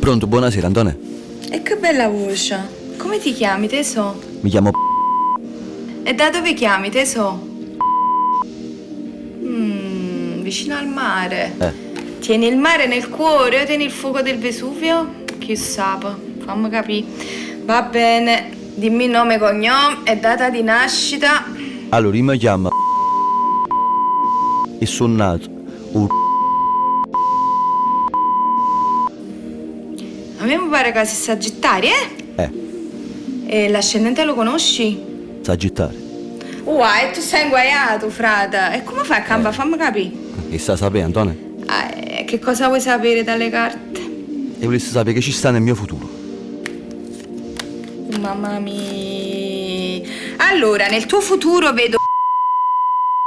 Pronto, buonasera Antonio. E che bella voce. Come ti chiami, tesò? Mi chiamo E da dove chiami, tesò? Vicino al mare. Tieni il mare nel cuore o tieni il fuoco del Vesuvio? Chi sa, fammi capire. Va bene, dimmi nome, cognome e data di nascita. Allora, io mi chiamo e sono nato A me mi pare che sei Sagittario, eh? E l'ascendente lo conosci? Sagittario. E tu sei inguaiato, frate. E come fai a cambiare? Fammi capire. Che sta sapendo, Antonio? Che cosa vuoi sapere dalle carte? E volessi sapere che ci sta nel mio futuro. Mamma mia. Allora, nel tuo futuro vedo